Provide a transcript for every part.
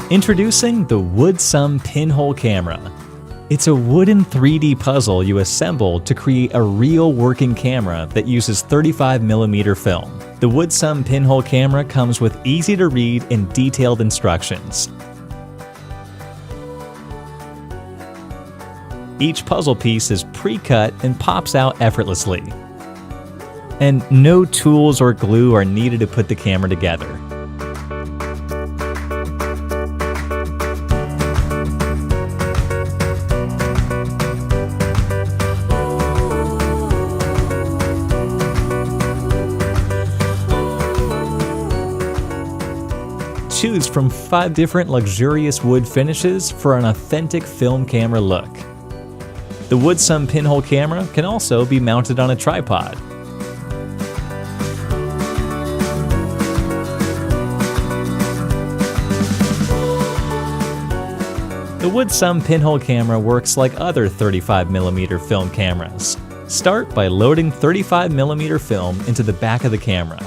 Introducing the Woodsum Pinhole Camera. It's a wooden 3D puzzle you assemble to create a real working camera that uses 35mm film. The Woodsum Pinhole Camera comes with easy-to-read and detailed instructions. Each puzzle piece is pre-cut and pops out effortlessly. And no tools or glue are needed to put the camera together. Choose from 5 different luxurious wood finishes for an authentic film camera look. The Woodsum Pinhole Camera can also be mounted on a tripod. The Woodsum Pinhole Camera works like other 35mm film cameras. Start by loading 35mm film into the back of the camera.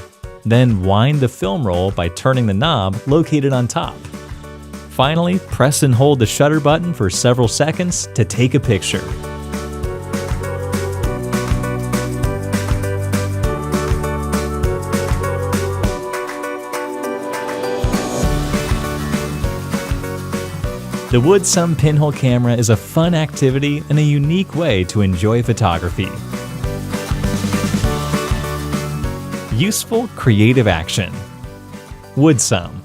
Then wind the film roll by turning the knob located on top. Finally, press and hold the shutter button for several seconds to take a picture. The Woodsum Pinhole Camera is a fun activity and a unique way to enjoy photography. Useful creative action. Woodsum.